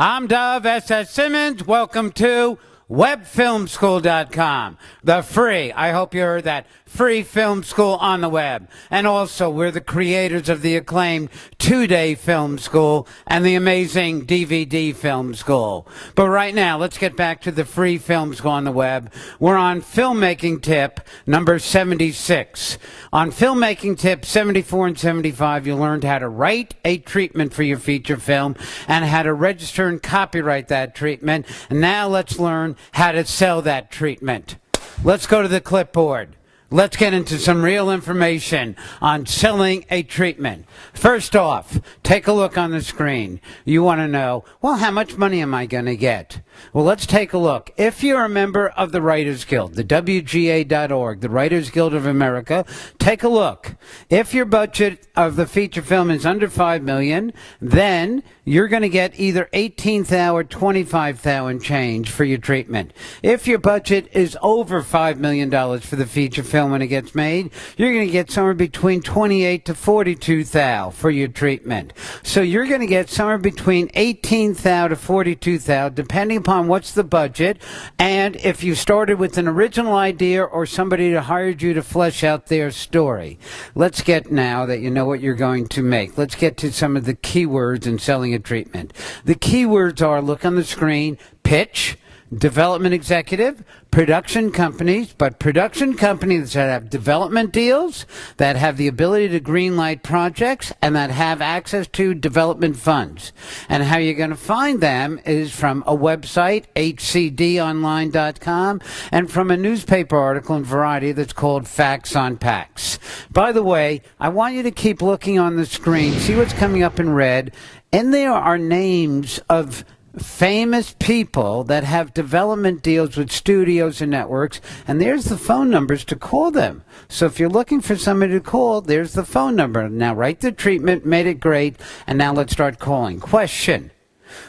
I'm WFS76. Welcome to webfilmschool.com, the free, I hope you heard that, free film school on the web. And also, we're the creators of the acclaimed 2-day film school and the amazing DVD film school. But right now, let's get back to the free film school on the web. We're on filmmaking tip number 76. On filmmaking tip 74 and 75, you learned how to write a treatment for your feature film and how to register and copyright that treatment. And now let's learn how to sell that treatment. Let's go to the clipboard. Let's get into some real information on selling a treatment. First off, take a look on the screen. You want to know, well, how much money am I going to get? Well, let's take a look. If you're a member of the Writers Guild, the WGA.org, the Writers Guild of America, take a look. If your budget of the feature film is under $5 million, then you're going to get either $18,000 or $25,000 change for your treatment. If your budget is over $5 million for the feature film when it gets made, you're going to get somewhere between $28,000 to $42,000 for your treatment. So you're going to get somewhere between $18,000 to $42,000, depending upon what's the budget, and if you started with an original idea or somebody that hired you to flesh out their story. Let's get, now that you know what you're going to make, let's get to some of the keywords in selling a treatment. The keywords are, look on the screen, pitch, development executive, production companies, but production companies that have development deals, that have the ability to greenlight projects, and that have access to development funds. And how you're going to find them is from a website, hcdonline.com, and from a newspaper article in Variety that's called Facts on Packs. By the way, I want you to keep looking on the screen, see what's coming up in red, and there are names of famous people that have development deals with studios and networks, and there's the phone numbers to call them. So if you're looking for somebody to call, there's the phone number. Now write the treatment, made it great, and now let's start calling. Question: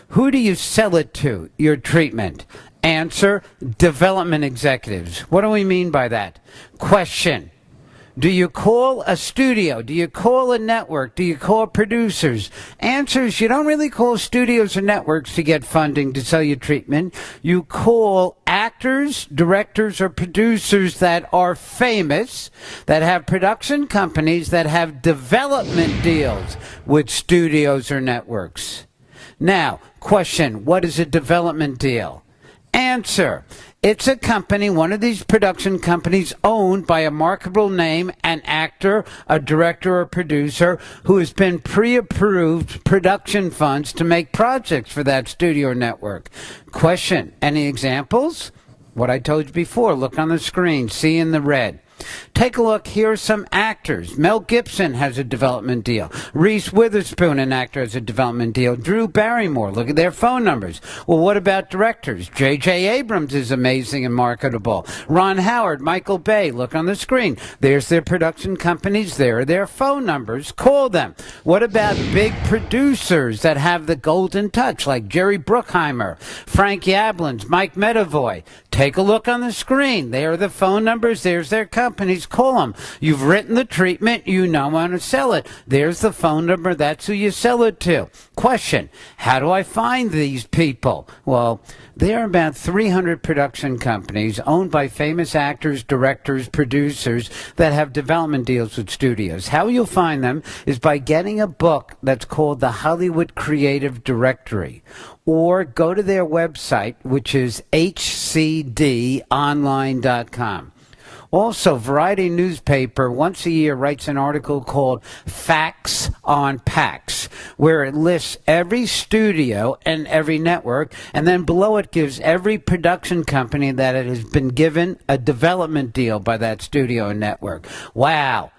who do you sell it to, your treatment? Answer: development executives. What do we mean by that? Question: do you call a studio? Do you call a network? Do you call producers? Answers: you don't really call studios or networks to get funding to sell your treatment. You call actors, directors, or producers that are famous, that have production companies, that have development deals with studios or networks. Now, question: what is a development deal? Answer: it's a company, one of these production companies, owned by a marketable name, an actor, a director, or producer who has been pre-approved production funds to make projects for that studio or network. Question: any examples? What I told you before, look on the screen, see in the red. Take a look. Here are some actors. Mel Gibson has a development deal. Reese Witherspoon, an actor, has a development deal. Drew Barrymore, look at their phone numbers. Well, what about directors? J.J. Abrams is amazing and marketable. Ron Howard, Michael Bay, look on the screen. There's their production companies. There are their phone numbers. Call them. What about big producers that have the golden touch, like Jerry Bruckheimer, Frank Yablans, Mike Medavoy? Take a look on the screen. There are the phone numbers. There's their companies. Call them. You've written the treatment. You know how to sell it. There's the phone number. That's who you sell it to. Question: how do I find these people? Well, there are about 300 production companies owned by famous actors, directors, producers that have development deals with studios. How you'll find them is by getting a book that's called the Hollywood Creative Directory, or go to their website, which is hcdonline.com. Also, Variety newspaper once a year writes an article called Facts on Packs, where it lists every studio and every network, and then below it gives every production company that it has been given a development deal by that studio and network. Wow.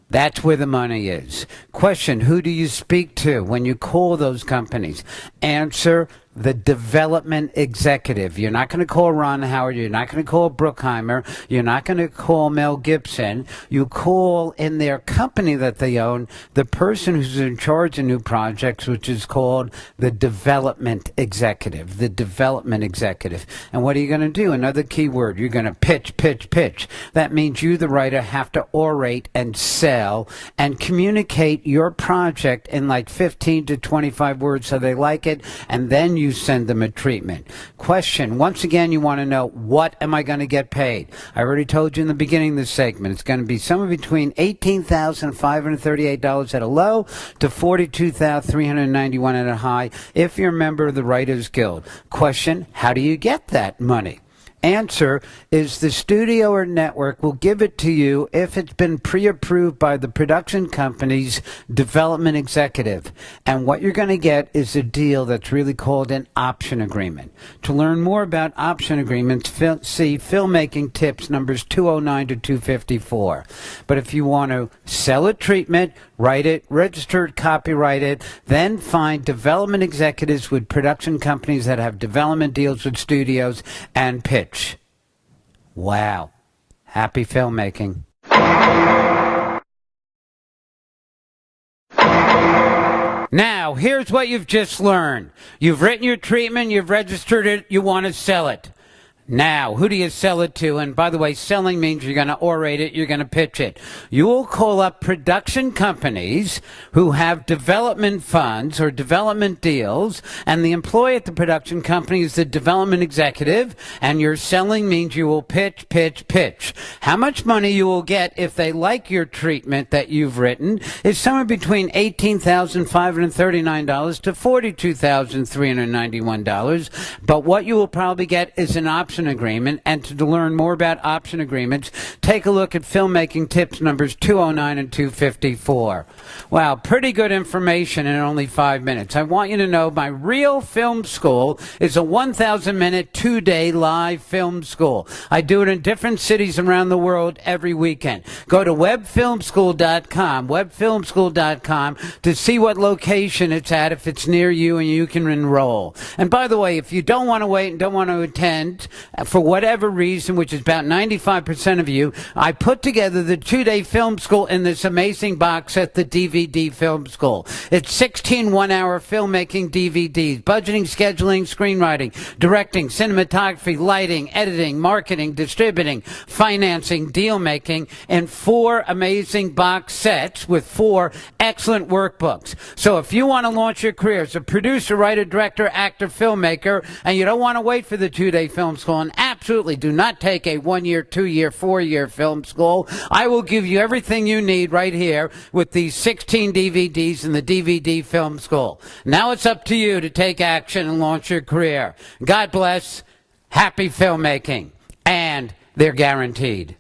That's where the money is. Question: who do you speak to when you call those companies? Answer: the development executive. You're not going to call Ron Howard. You're not going to call Bruckheimer. You're not going to call Mel Gibson. You call in their company that they own the person who's in charge of new projects, which is called the development executive. The development executive. And what are you going to do? Another key word. You're going to pitch, pitch, pitch. That means you, the writer, have to orate and sell and communicate your project in like 15 to 25 words so they like it, and then you send them a treatment. Question, once again, you want to know, what am I going to get paid? I already told you in the beginning of this segment, it's going to be somewhere between $18,538 at a low to $42,391 at a high if you're a member of the Writers Guild. Question, how do you get that money? Answer is the studio or network will give it to you if it's been pre-approved by the production company's development executive. And what you're going to get is a deal that's really called an option agreement. To learn more about option agreements, see Filmmaking Tips numbers 209 to 254. But if you want to sell a treatment, write it, register it, copyright it, then find development executives with production companies that have development deals with studios and pitch. Wow. Happy filmmaking. Now, here's what you've just learned. You've written your treatment, you've registered it, you want to sell it. Now, who do you sell it to? And by the way, selling means you're going to orate it, you're going to pitch it. You will call up production companies who have development funds or development deals, and the employee at the production company is the development executive, and your selling means you will pitch, pitch, pitch. How much money you will get if they like your treatment that you've written is somewhere between $18,539 to $42,391, but what you will probably get is an option agreement. And to learn more about option agreements, take a look at Filmmaking Tips numbers 209 and 254. Wow, pretty good information in only 5 minutes. I want you to know my real film school is a 1,000-minute, 2-day live film school. I do it in different cities around the world every weekend. Go to webfilmschool.com, webfilmschool.com, to see what location it's at, if it's near you, and you can enroll. And by the way, if you don't want to wait and don't want to attend, for whatever reason, which is about 95% of you, I put together the 2-day film school in this amazing box set, the DVD Film School. It's 16 one-hour filmmaking DVDs, budgeting, scheduling, screenwriting, directing, cinematography, lighting, editing, marketing, distributing, financing, deal-making, and 4 amazing box sets with 4 excellent workbooks. So if you want to launch your career as a producer, writer, director, actor, filmmaker, and you don't want to wait for the 2-day film school, and absolutely do not take a 1-year, 2-year, 4-year film school, I will give you everything you need right here with these 16 DVDs in the DVD Film School. Now it's up to you to take action and launch your career. God bless. Happy filmmaking. And they're guaranteed.